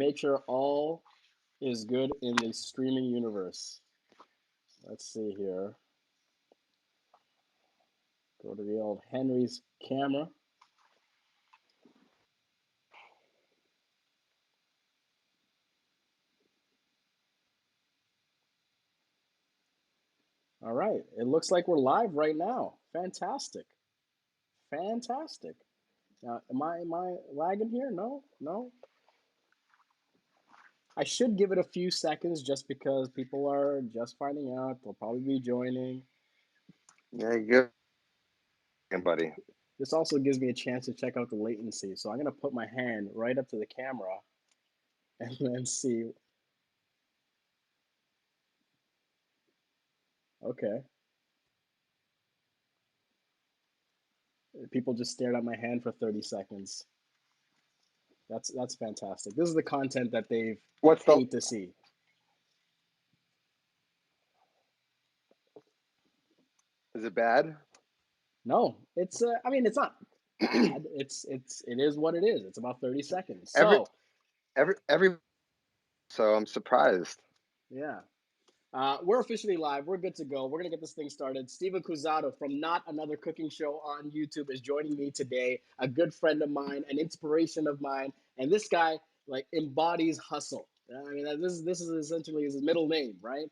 Make sure all is good in the streaming universe. Let's see here. Go to the old Henry's camera. All right. It looks like we're live right now. Fantastic. Fantastic. Now, am I lagging here? No, no. I should give it a few seconds just because people are just finding out. They'll probably be joining. Yeah, good, buddy. This also gives me a chance to check out the latency. So I'm going to put my hand right up to the camera and then see. Okay. People just stared at my hand for 30 seconds. That's fantastic. This is the content that they've What's the? paid to see. Is it bad? No, it's I mean it's not bad. It is what it is. It's about 30 seconds. Every, So, every. So I'm surprised. yeah. We're officially live. We're good to go. We're going to get this thing started. Steven Cusato from Not Another Cooking Show on YouTube is joining me today. A good friend of mine, an inspiration of mine. And this guy, like, embodies hustle. I mean, this is essentially his middle name, right?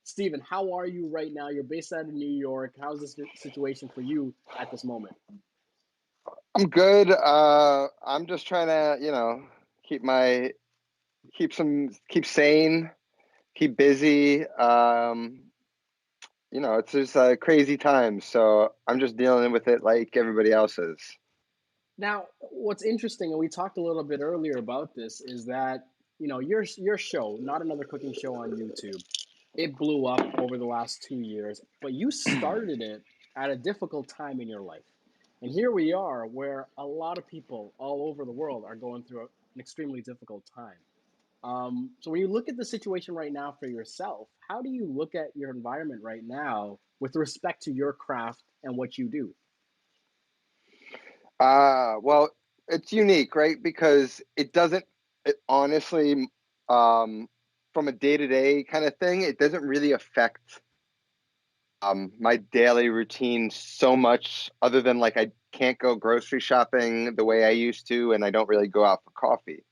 Steven, how are you right now? You're based out of New York. How's this situation for you at this moment? I'm good. I'm just trying to, keep my keep sane, keep busy. It's just crazy times, so I'm just dealing with it like everybody else is. Now, what's interesting, and we talked a little bit earlier about this, is that your show, Not Another Cooking Show on YouTube, it blew up over the last 2 years, but you started it at a difficult time in your life. And here we are, where a lot of people all over the world are going through an extremely difficult time. So when you look at the situation right now for yourself, how do you look at your environment right now with respect to your craft and what you do? Well, it's unique, right? Because it honestly, from a day-to-day kind of thing, it doesn't really affect my daily routine so much, other than like I can't go grocery shopping the way I used to, and I don't really go out for coffee.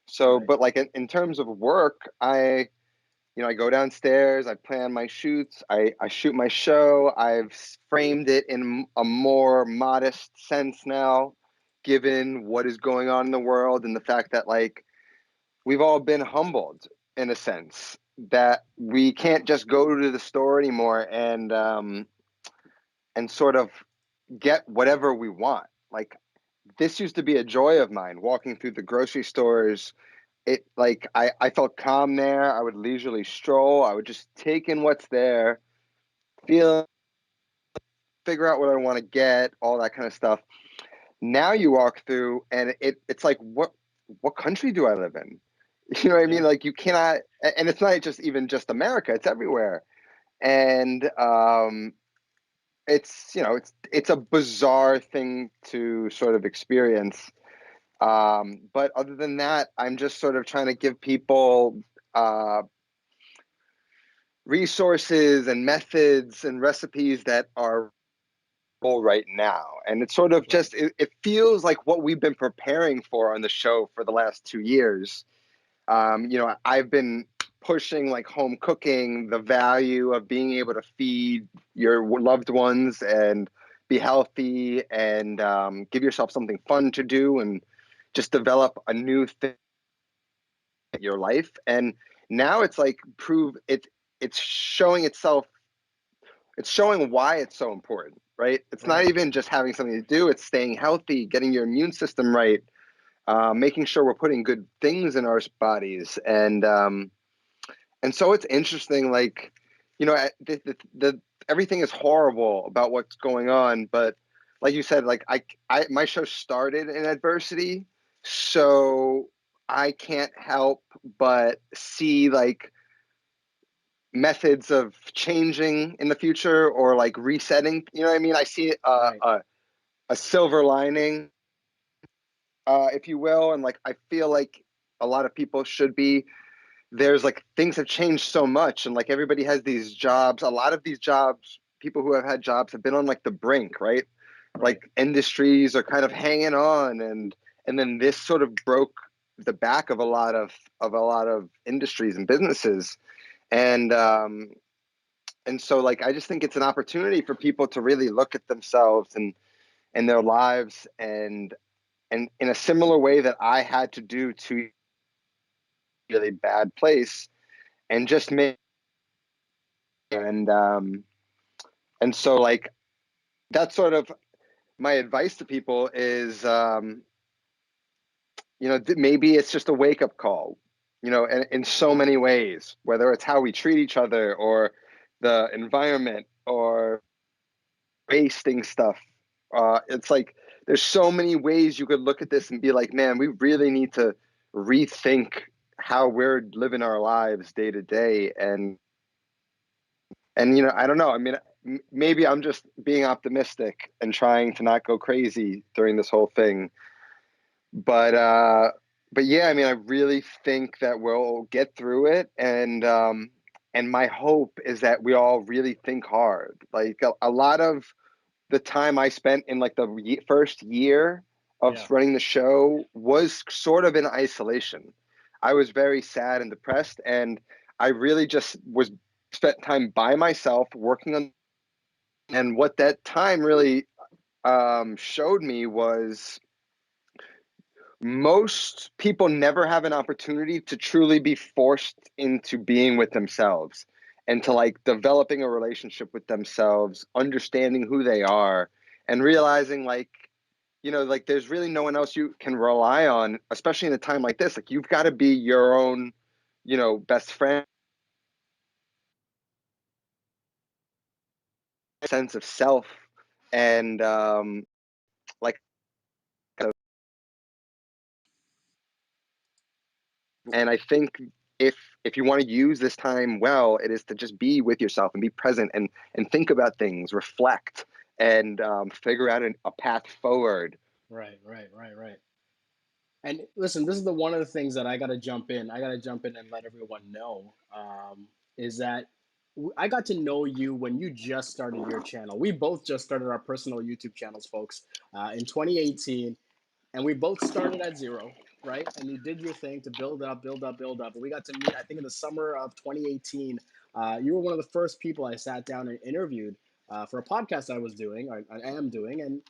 So, Right. but like in terms of work, I go downstairs, I plan my shoots, I shoot my show. I've framed it in a more modest sense now, given what is going on in the world and the fact that like we've all been humbled in a sense that we can't just go to the store anymore and sort of get whatever we want. Like this used to be a joy of mine, walking through the grocery stores. It like I felt calm there. I would leisurely stroll. I would just take in what's there, feel, figure out what I want to get, all that kind of stuff. Now you walk through and it's like what country do I live in? You know what I mean? Yeah. Like you cannot, and it's not just even just America, it's everywhere. And it's a bizarre thing to sort of experience. But other than that, I'm just sort of trying to give people uh, resources and methods and recipes that are right now. And it's sort of Right. just, it feels like what we've been preparing for on the show for the last 2 years. I've been pushing like home cooking, the value of being able to feed your loved ones and be healthy and give yourself something fun to do and just develop a new thing in your life. And now it's like it's showing itself, it's showing why it's so important, right? It's not Right. even just having something to do, it's staying healthy, getting your immune system right, making sure we're putting good things in our bodies. And so it's interesting, like, everything is horrible about what's going on, but like you said, like my show started in adversity, so I can't help but see like methods of changing in the future or like resetting. You know what I mean? I see Right. a silver lining, if you will, and like I feel like a lot of people should be. There's like things have changed so much, and like everybody has these jobs. A lot of these jobs, people who have had jobs have been on like the brink, right? Right. Like industries are kind of hanging on, and then this sort of broke the back of a lot of industries and businesses, and so like I just think it's an opportunity for people to really look at themselves and their lives, and in a similar way that I had to do to a really bad place, and just make and so like that's sort of my advice to people is maybe it's just a wake up call, in so many ways, whether it's how we treat each other or the environment or wasting stuff. It's like there's so many ways you could look at this and be like, man, we really need to rethink how we're living our lives day to day. And I don't know. I mean, maybe I'm just being optimistic and trying to not go crazy during this whole thing. But yeah, I mean, I really think that we'll get through it, and my hope is that we all really think hard. Like a lot of the time I spent in like the first year of Yeah. running the show was sort of in isolation. I was very sad and depressed, and I really just was spent time by myself working on. And what that time really showed me was most people never have an opportunity to truly be forced into being with themselves and to like developing a relationship with themselves, understanding who they are, and realizing like there's really no one else you can rely on, especially in a time like this. Like you've got to be your own, best friend, sense of self, and like and I think if you want to use this time well, it is to just be with yourself and be present and think about things, reflect, and figure out a path forward. Right. Right. Right. Right. And listen, this is the one of the things that I got to jump in. I got to jump in and let everyone know is that I got to know you when you just started your channel. We both just started our personal YouTube channels, folks, in 2018, and we both started at zero, right? And you did your thing to build up, build up, build up. And we got to meet, I think, in the summer of 2018. You were one of the first people I sat down and interviewed for a podcast I was doing, or I am doing, and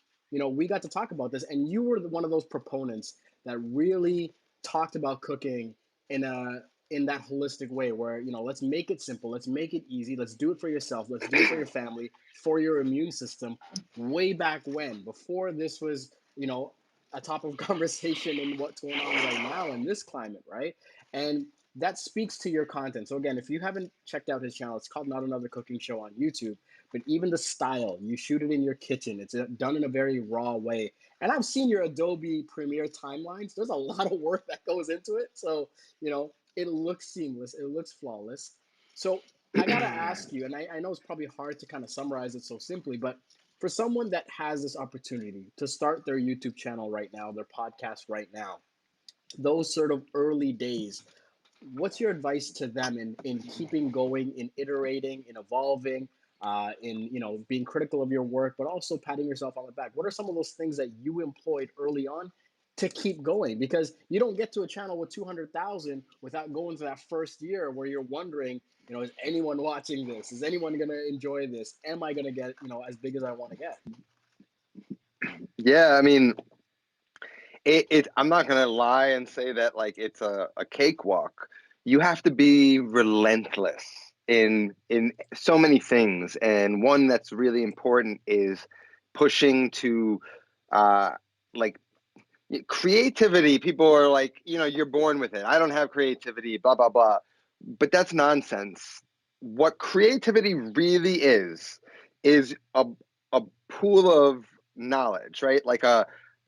we got to talk about this. And you were one of those proponents that really talked about cooking in a in that holistic way where let's make it simple, let's make it easy, let's do it for yourself, let's do it for your family, for your immune system. Way back when, before this was a top of conversation in what's going on right now in this climate, right? And that speaks to your content. So again, if you haven't checked out his channel, it's called Not Another Cooking Show on YouTube. But even the style, you shoot it in your kitchen. It's done in a very raw way. And I've seen your Adobe Premiere timelines. There's a lot of work that goes into it. So, it looks seamless. It looks flawless. So I got to ask you, and I know it's probably hard to kind of summarize it so simply, but for someone that has this opportunity to start their YouTube channel right now, their podcast right now, those sort of early days, what's your advice to them in keeping going, in iterating, in evolving, in being critical of your work, but also patting yourself on the back? What are some of those things that you employed early on to keep going? Because you don't get to a channel with 200,000 without going to that first year where you're wondering, is anyone watching this? Is anyone going to enjoy this? Am I going to get as big as I want to get? Yeah, I mean, I'm not gonna lie and say that like it's a cakewalk. You have to be relentless in so many things, and one that's really important is pushing to uh like creativity. People are like, you're born with it. I don't have creativity, blah blah blah. But that's nonsense. What creativity really is a pool of knowledge, right? Like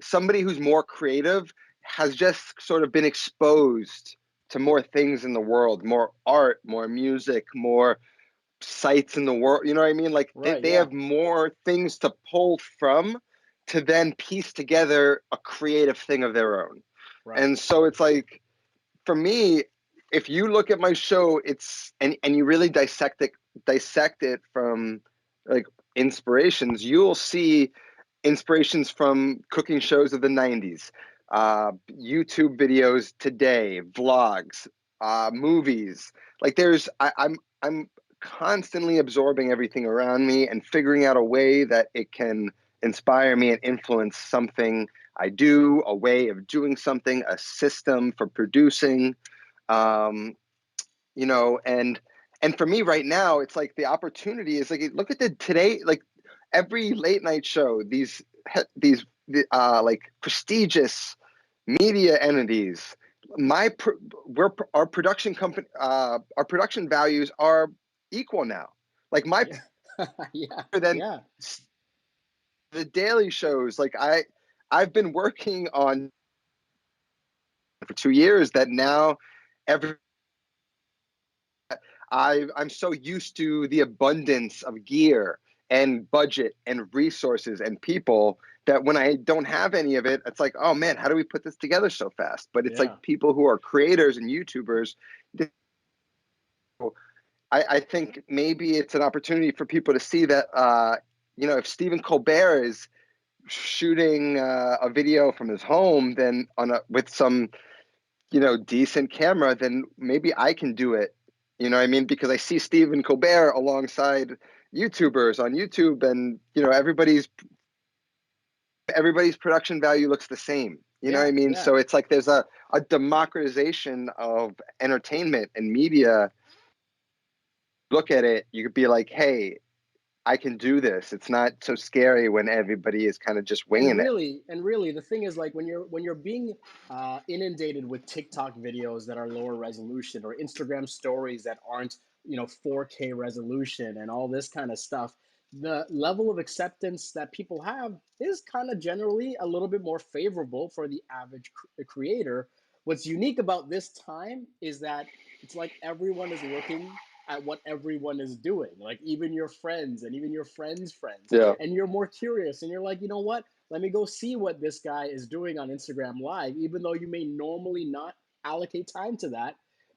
somebody who's more creative has just sort of been exposed to more things in the world, more art, more music, more sites in the world. You know what I mean? Like Right. they Yeah. have more things to pull from to then piece together a creative thing of their own. Right. And so it's like for me, if you look at my show, it's and you really dissect it from like inspirations, you'll see inspirations from cooking shows of the 90s, YouTube videos today, vlogs, movies. Like I'm constantly absorbing everything around me and figuring out a way that it can inspire me and influence something I do, a way of doing something, a system for producing. Um, you know, and for me right now, it's like the opportunity is like look at the today, like every late night show, these like prestigious media entities. We're our production company, our production values are equal now. Like my Yeah. Yeah. then Yeah. the daily shows, like I've been working on for 2 years that now every I'm so used to the abundance of gear and budget and resources and people that when I don't have any of it, it's like, oh man, how do we put this together so fast? But it's like Yeah. people who are creators and YouTubers. I think maybe it's an opportunity for people to see that, if Stephen Colbert is shooting a video from his home, then with some decent camera, then maybe I can do it. You know what I mean? Because I see Stephen Colbert alongside YouTubers on YouTube, and everybody's production value looks the same. You know what Yeah. I mean? Yeah. So it's like there's a democratization of entertainment and media. Look at it, you could be like, hey, I can do this. It's not so scary when everybody is kind of just winging it. And really, the thing is, like, when you're being inundated with TikTok videos that are lower resolution, or Instagram stories that aren't 4K resolution, and all this kind of stuff, the level of acceptance that people have is kind of generally a little bit more favorable for the average creator. What's unique about this time is that it's like everyone is looking at what everyone is doing, like even your friends and even your friends' friends, Yeah. and you're more curious, and you're like, you know what, let me go see what this guy is doing on Instagram Live, even though you may normally not allocate time to that.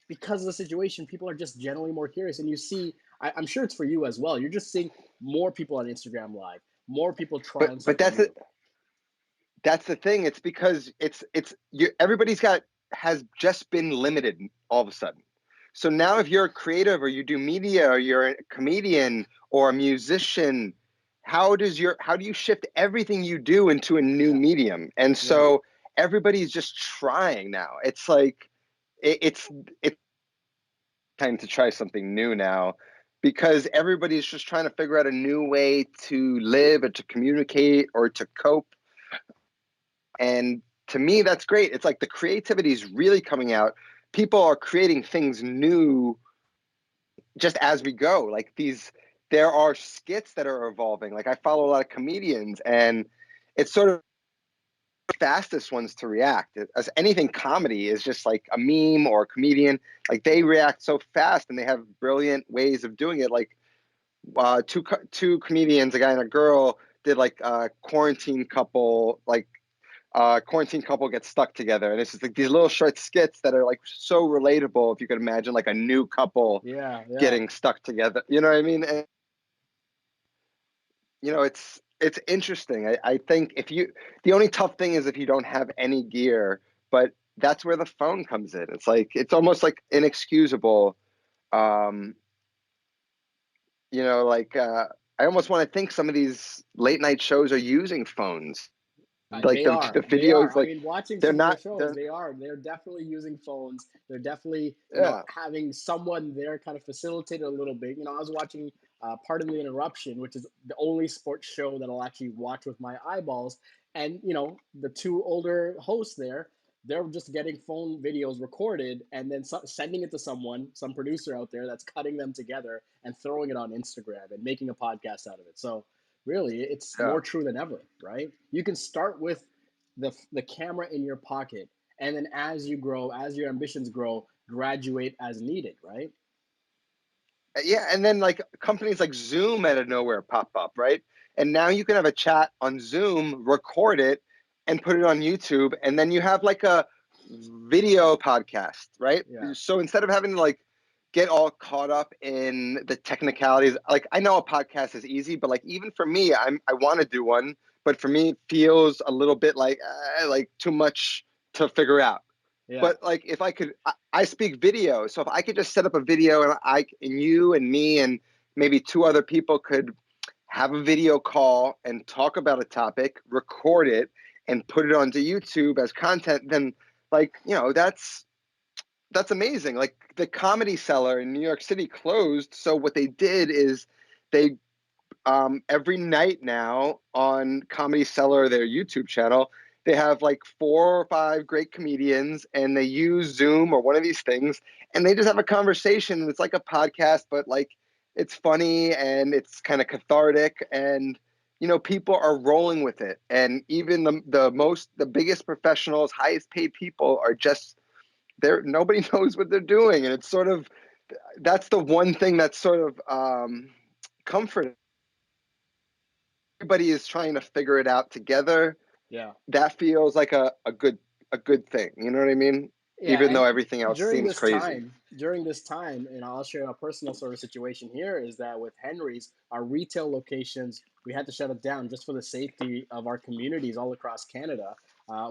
Because of the situation, people are just generally more curious. And you see, I'm sure it's for you as well. You're just seeing more people on Instagram Live, more people But trying but something that's it. new. That's the thing. It's because everybody's got has just been limited all of a sudden. So now if you're a creative or you do media or you're a comedian or a musician, how do you shift everything you do into a new Yeah, medium? And yeah. so everybody's just trying now. It's like it's time to try something new now because everybody's just trying to figure out a new way to live or to communicate or to cope. And to me, that's great. It's like the creativity is really coming out. People are creating things new just as we go. There are skits that are evolving. Like I follow a lot of comedians, and it's sort of the fastest ones to react. As anything comedy is just like a meme or a comedian. Like they react so fast, and they have brilliant ways of doing it. Like two comedians, a guy and a girl, did like a quarantine couple gets stuck together, and it's just like these little short skits that are like so relatable. If you could imagine like a new couple Yeah, yeah. getting stuck together, you know what I mean? And it's interesting. I think the only tough thing is if you don't have any gear, but that's where the phone comes in. It's almost like inexcusable. Um, like I almost want to think some of these late night shows are using phones. Like They the are. They are. videos, I like mean, watching they're some of the not. shows, They're they are. They're definitely using phones. They're definitely, yeah. having someone there kind of facilitate it a little bit. I was watching Pardon the Interruption, which is the only sports show that I'll actually watch with my eyeballs. And, the two older hosts there, they're just getting phone videos recorded and then sending it to someone, some producer out there that's cutting them together and throwing it on Instagram and making a podcast out of it. So, really, it's Yeah. more true than ever, right? You can start with the camera in your pocket, and then as you grow, as your ambitions grow, graduate as needed, right? Yeah, and then like companies like Zoom out of nowhere pop up, right? And now you can have a chat on Zoom, record it, and put it on YouTube, and then you have like video podcast, right? Yeah. So instead of having to like get all caught up in the technicalities, like I know a podcast is easy, but like even for me, I want to do one, but for me it feels a little bit like too much to figure out. Yeah. But like if I could, I speak video, so if I could just set up a video and you and me and maybe two other people could have a video call and talk about a topic, record it, and put it onto YouTube as content, then like, that's amazing. Like the Comedy Cellar in New York City closed, so what they did is they every night now on Comedy Cellar, their YouTube channel, they have like 4 or 5 great comedians and they use Zoom or one of these things and they just have a conversation. It's like a podcast, but like it's funny and it's kind of cathartic and people are rolling with it. And even the biggest professionals, highest paid people are just there. Nobody knows what they're doing. And it's sort of, that's the one thing that's sort of comforting. Everybody is trying to figure it out together. Yeah. That feels like a good thing. You know what I mean? Yeah, Even though and everything else during seems this crazy. time, during this time, and I'll share a personal sort of situation here is that with Henry's, our retail locations, we had to shut it down just for the safety of our communities all across Canada.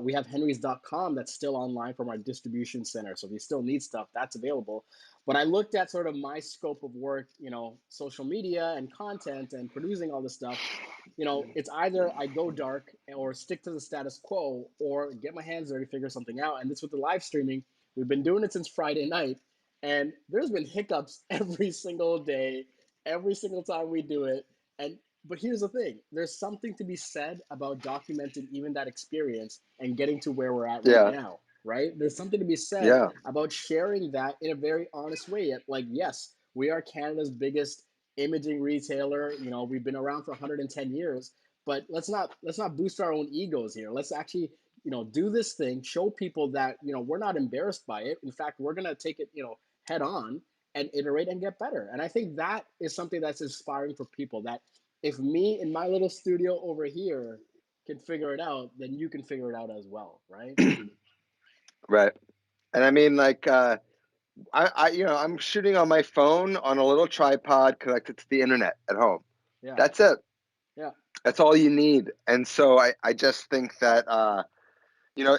We have henrys.com that's still online from our distribution center. So if you still need stuff, that's available. But I looked at sort of my scope of work, social media and content and producing all this stuff. It's either I go dark or stick to the status quo or get my hands dirty, figure something out. And this with the live streaming, we've been doing it since Friday night, and there's been hiccups every single day, every single time we do it. And but here's the thing: there's something to be said about documenting even that experience and getting to where we're at right Yeah, now. Right? There's something to be said yeah, about sharing that in a very honest way. Like, yes, we are Canada's biggest imaging retailer. We've been around for 110 years, but let's not boost our own egos here. Let's actually do this thing, show people that we're not embarrassed by it. In fact, we're gonna take it head on and iterate and get better. And I think that is something that's inspiring for people. That if me in my little studio over here can figure it out, then you can figure it out as well, right? right. And I mean, like, I'm shooting on my phone on a little tripod connected to the internet at home. Yeah, That's it. yeah, That's all you need. And so I just think that, you know,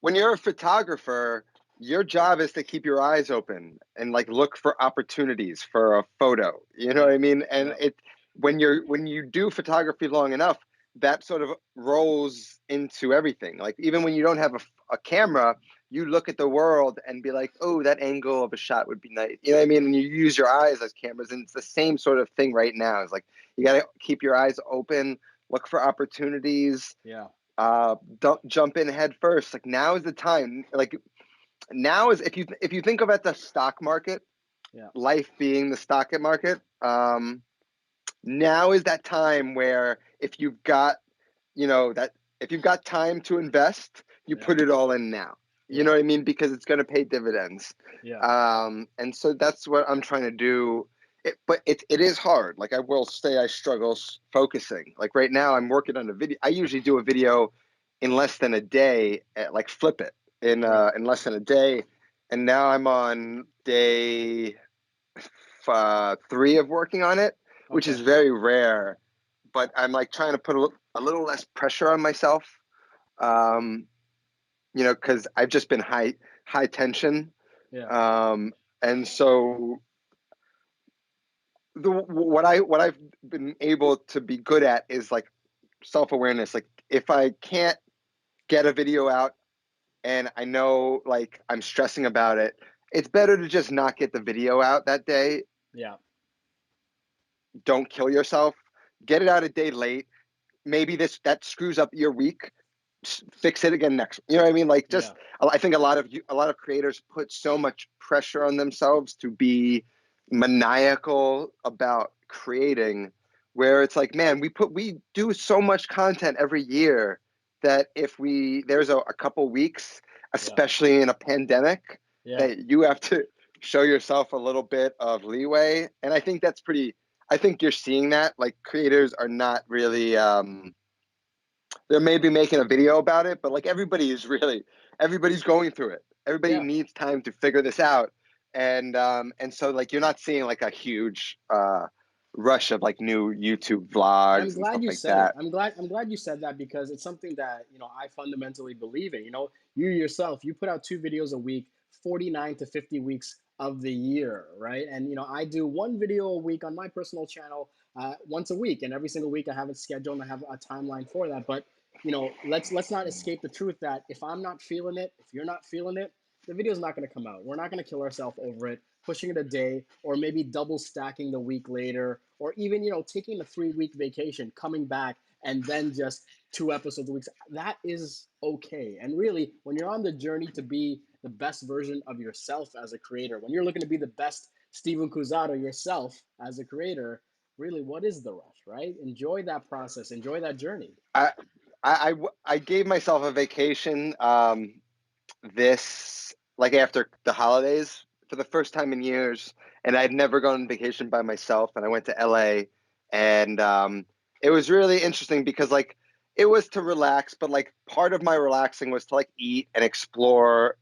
when you're a photographer, your job is to keep your eyes open and like look for opportunities for a photo. You know what yeah, I mean? And yeah, when you do photography long enough, that sort of rolls into everything. Like even when you don't have a camera, you look at the world and be like, oh, that angle of a shot would be nice. You know what I mean? And you use your eyes as cameras, and it's the same sort of thing right now. It's like you got to keep your eyes open, look for opportunities, yeah, don't jump in head first. Like now is the time. Like now is if you think of it the stock market, yeah, life being the stock market. Now is that time where if you've got that if you've got time to invest, you yeah, put it all in now. You know yeah, what I mean? Because it's going to pay dividends. yeah, And so that's what I'm trying to do. But it is hard. Like I will say, I struggle focusing. Like right now, I'm working on a video. I usually do a video in less than a day. Like flip it right. in less than a day. And now I'm on day 3 of working on it, which is Okay. very rare. But I'm like trying to put a little less pressure on myself, um, because I've just been high tension, Yeah. and so what I've been able to be good at is like self awareness. Like if I can't get a video out and I know like I'm stressing about it, it's better to just not get the video out that day. Yeah. Don't kill yourself. Get it out a day late. Maybe that screws up your week. Fix it again next. You know what I mean? Like Yeah. just I think a lot of creators put so much pressure on themselves to be maniacal about creating, where it's like, man, we do so much content every year that if there's a couple weeks, Yeah. especially in a pandemic, Yeah. that you have to show yourself a little bit of leeway. And I think that's pretty. I think you're seeing that like creators are not really they're maybe making a video about it, but like everybody's going through it. Everybody Yeah. needs time to figure this out. And so like you're not seeing like a huge rush of like new YouTube And I'm vlogs and glad stuff you like said it. that. I'm glad you said that because it's something that, I fundamentally believe in. You yourself, you put out 2 videos a week, 49 to 50 weeks of the year, right? And I do one video a week on my personal channel, once a week, and every single week I have it scheduled and I have a timeline for that. But let's not escape the truth that if I'm not feeling it, if you're not feeling it, the video's not going to come out. We're not going to kill ourselves over it, pushing it a day, or maybe double stacking the week later, or even taking a 3 week vacation, coming back, and then just 2 episodes a week. That is okay. And really, when you're on the journey to be the best version of yourself as a creator, when you're looking to be the best Steven Cusato yourself as a creator, really, what is the rush, right? Enjoy that process. Enjoy that journey. I I gave myself a vacation this like after the holidays for the first time in years, and I'd never gone on vacation by myself, and I went to LA, and it was really interesting because like it was to relax, but like part of my relaxing was to like eat and explore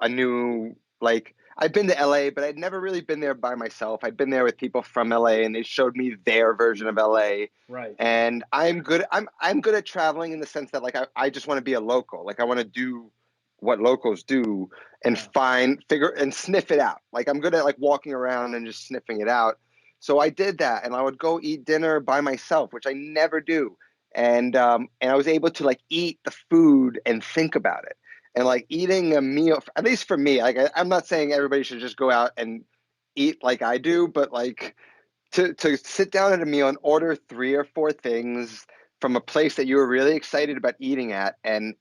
a new like I've been to LA, but I'd never really been there by myself. I'd been there with people from LA and they showed me their version of LA. Right. And I'm good at traveling in the sense that like I just want to be a local. Like I want to do what locals do and Yeah. figure and sniff it out. Like I'm good at like walking around and just sniffing it out. So I did that and I would go eat dinner by myself, which I never do. And I was able to like eat the food and think about it and like eating a meal, at least for me, like I'm not saying everybody should just go out and eat like I do, but like to sit down at a meal and order 3 or 4 things from a place that you were really excited about eating at, and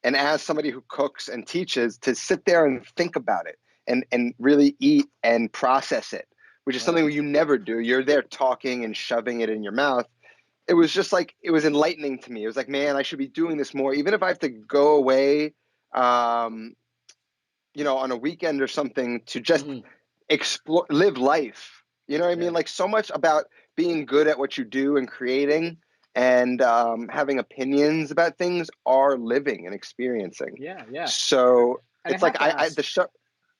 as somebody who cooks and teaches, to sit there and think about it and really eat and process it, which is Right. something you never do. You're there talking and shoving it in your mouth. It was just like it was enlightening to me. It was like, man, I should be doing this more, even if I have to go away um, on a weekend or something to just Hmm. explore, live life. You know what I mean? Yeah. Like so much about being good at what you do and creating and having opinions about things are living and experiencing. Yeah. Yeah. So And I it's like have to ask, the show.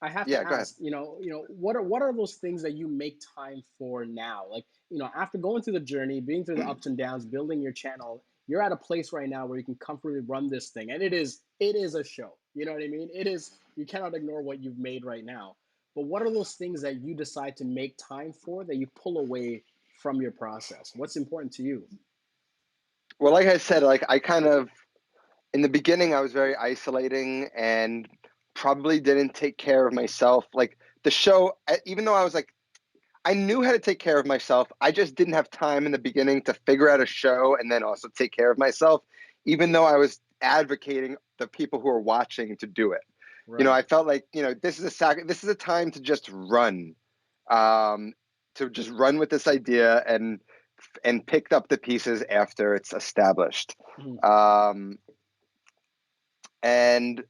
I have to Yeah, go ahead. ask, what are those things that you make time for now? Like, after going through the journey, being through the ups and downs, building your channel, you're at a place right now where you can comfortably run this thing, and it is a show. You know what I mean? It is. You cannot ignore what you've made right now. But what are those things that you decide to make time for that you pull away from your process? What's important to you? Well, like I said, like I kind of in the beginning I was very isolating and probably didn't take care of myself. Like the show, even though I was like I knew how to take care of myself. I just didn't have time in the beginning to figure out a show and then also take care of myself, even though I was advocating the people who are watching to do it. Right. I felt like, this is a time to just run, um, with this idea and picked up the pieces after it's established. Mhm. Um, and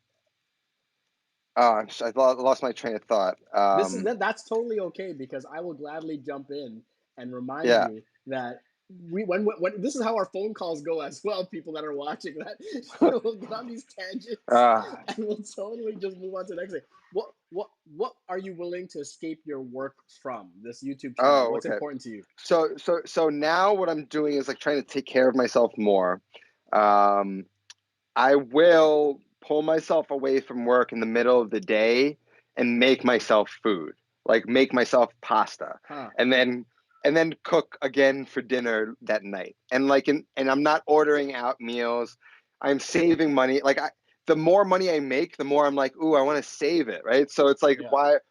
I lost my train of thought. That's totally okay because I will gladly jump in and remind Yeah. you that when this is how our phone calls go as well. People that are watching that we'll get on these tangents Uh, and we'll totally just move on to the next thing. What are you willing to escape your work from this YouTube channel? oh, What's okay. important to you? So now what I'm doing is like trying to take care of myself more. Um, I will pull myself away from work in the middle of the day and make myself food, like make myself pasta, Huh? and then cook again for dinner that night. And I'm not ordering out meals. I'm saving money. The more money I make, the more I'm like, ooh, I want to save it, right? So it's like, Yeah.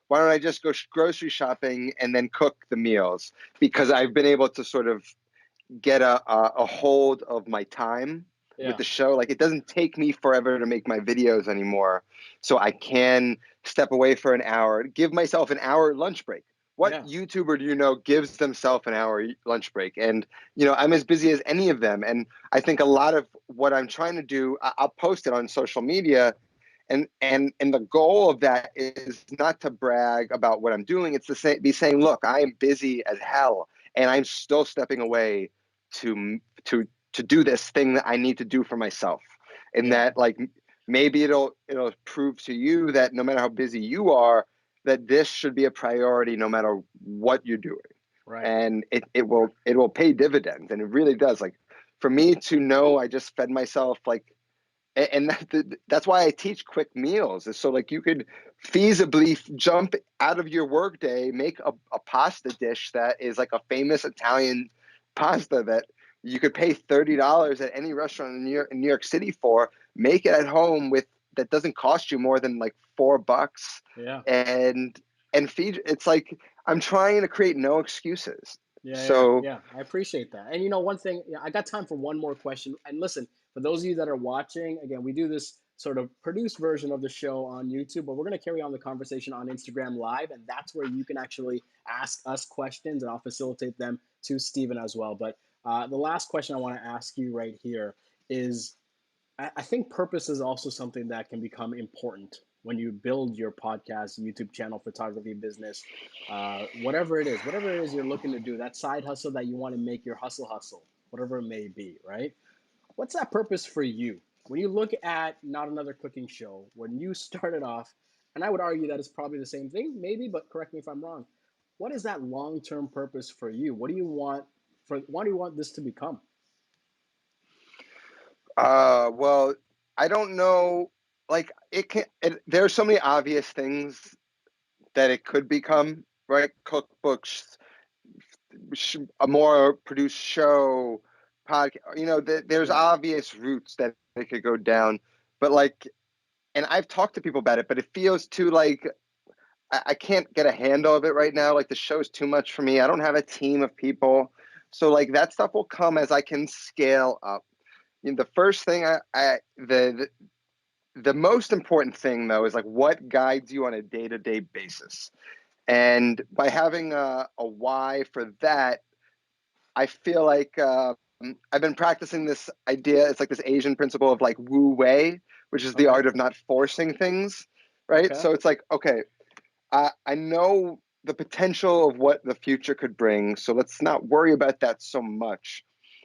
why don't I just go grocery shopping and then cook the meals? Because I've been able to sort of get a hold of my time with Yeah. the show. Like it doesn't take me forever to make my videos anymore. So I can step away for an hour, give myself an hour lunch break. What Yeah. YouTuber do you know gives themselves an hour lunch break? And I'm as busy as any of them. And I think a lot of what I'm trying to do, I'll post it on social media. And the goal of that is not to brag about what I'm doing. It's to be saying, look, I am busy as hell, and I'm still stepping away to to do this thing that I need to do for myself. And Yeah. that like maybe it'll prove to you that no matter how busy you are, that this should be a priority no matter what you're doing. Right. And it will pay dividends, and it really does. Like for me to know I just fed myself like, and that's why I teach quick meals, is so like you could feasibly jump out of your workday, make a pasta dish that is like a famous Italian pasta that you could pay $30 at any restaurant in New York City for, make it at home with that doesn't cost you more than like $4, Yeah. and feed. It's like I'm trying to create no excuses. Yeah, yeah, So yeah. I appreciate that. And one thing, yeah, I got time for one more question. And listen, for those of you that are watching, again, we do this sort of produced version of the show on YouTube, but we're going to carry on the conversation on Instagram Live, and that's where you can actually ask us questions, and I'll facilitate them to Stephen as well. But the last question I want to ask you right here is, I think purpose is also something that can become important when you build your podcast, YouTube channel, photography business, whatever it is you're looking to do, that side hustle that you want to make your hustle, whatever it may be, right? What's that purpose for you? When you look at Not Another Cooking Show, when you started off, and I would argue that it's probably the same thing, maybe, but correct me if I'm wrong. What is that long-term purpose for you? What do you want this to become? well, I don't know. Like it can. There are so many obvious things that it could become. Right, cookbooks, a more produced show, podcast. There's Yeah. obvious routes that it could go down. But like, and I've talked to people about it, but it feels too like I can't get a handle of it right now. Like the show's too much for me. I don't have a team of people, so like that stuff will come as I can scale up. The first thing the most important thing though is like what guides you on a day-to-day basis, and by having a why for that, I feel like I've been practicing this idea. It's like this Asian principle of like wu wei, which is the Okay. art of not forcing things, right? Okay. So it's like, okay, I know the potential of what the future could bring, so let's not worry about that so much.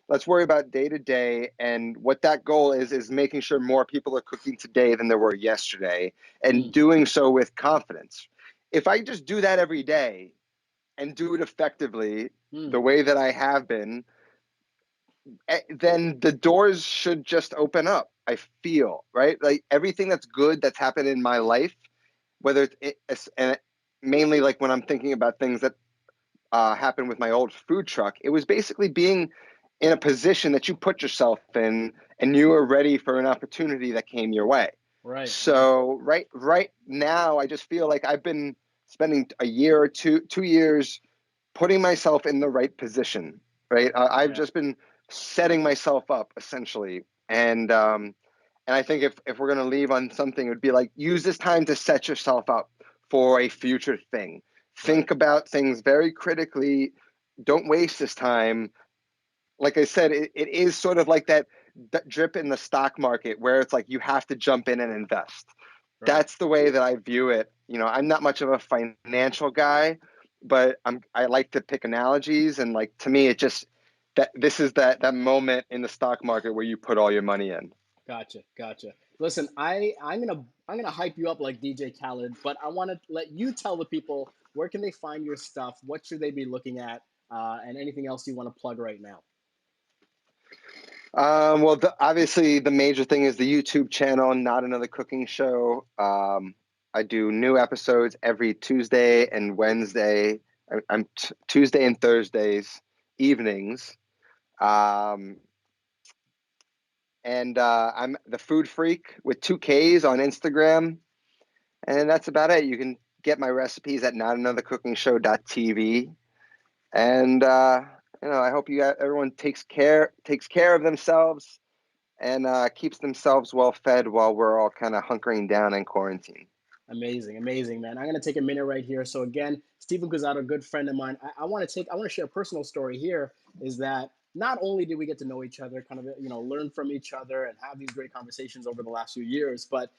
Let's worry about day to day, and what that goal is making sure more people are cooking today than there were yesterday, and Mm, doing so with confidence. If I just do that every day and do it effectively mm, the way that I have been, then the doors should just open up. I feel, right? Like everything that's good that's happened in my life, whether it's and mainly like when I'm thinking about things that happened with my old food truck, it was basically being in a position that you put yourself in, and you were ready for an opportunity that came your way. right, right, So right now, I just feel like I've been spending a year or 2 years putting myself in the right position. Right, I've yeah, just been setting myself up essentially, and I think if we're gonna leave on something, it would be like use this time to set yourself up for a future thing. right, Think about things very critically. Don't waste this time. Like I said, it is sort of like that drip in the stock market where it's like you have to jump in and invest. right. That's the way that I view it. I'm not much of a financial guy, but I like to pick analogies, and like to me, it just that this is that moment in the stock market where you put all your money in. Gotcha, gotcha. Listen, I'm gonna hype you up like DJ Khaled, but I want to let you tell the people where can they find your stuff, what should they be looking at, and anything else you want to plug right now. Well, obviously, the major thing is the YouTube channel, Not Another Cooking Show. I do new episodes every Tuesday and Wednesday. I'm Tuesday and Thursdays evenings. Um, and I'm the Food Freak with 2Ks on Instagram. And that's about it. You can get my recipes at notanothercookingshow.tv. And I hope everyone takes care of themselves and keeps themselves well fed while we're all kind of hunkering down in quarantine. Amazing, amazing, man. I'm gonna take a minute right here. So again, Stephen Cusato, a good friend of mine. I want to share a personal story here. Is that not only did we get to know each other, kind of learn from each other and have these great conversations over the last few years, but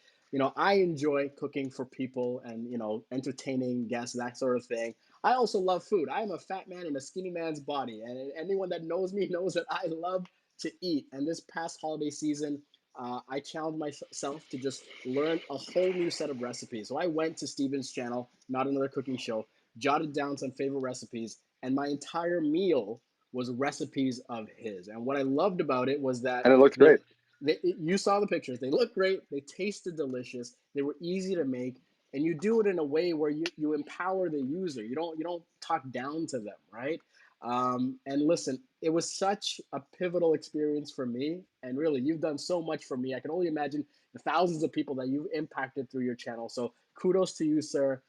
I enjoy cooking for people and entertaining guests, that sort of thing. I also love food. I am a fat man in a skinny man's body, and anyone that knows me knows that I love to eat. And this past holiday season, I challenged myself to just learn a whole new set of recipes. So I went to Steven's channel, Not Another Cooking Show, jotted down some favorite recipes, and my entire meal was recipes of his. And what I loved about it was that And it looks they, great. you saw the pictures. They looked great. They tasted delicious. They were easy to make, and you do it in a way where you empower the user. You don't talk down to them, right? And listen, it was such a pivotal experience for me. And really, you've done so much for me. I can only imagine the thousands of people that you've impacted through your channel. So kudos to you, sir.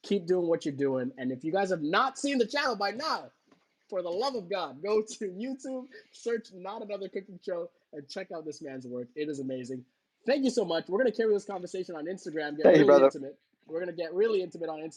Keep doing what you're doing. And if you guys have not seen the channel by now, for the love of God, go to YouTube, search Not Another Cooking Show, and check out this man's work. It is amazing. Thank you so much. We're going to carry this conversation on Instagram, get Thank you, really brother. intimate. We're going to get really intimate on Instagram.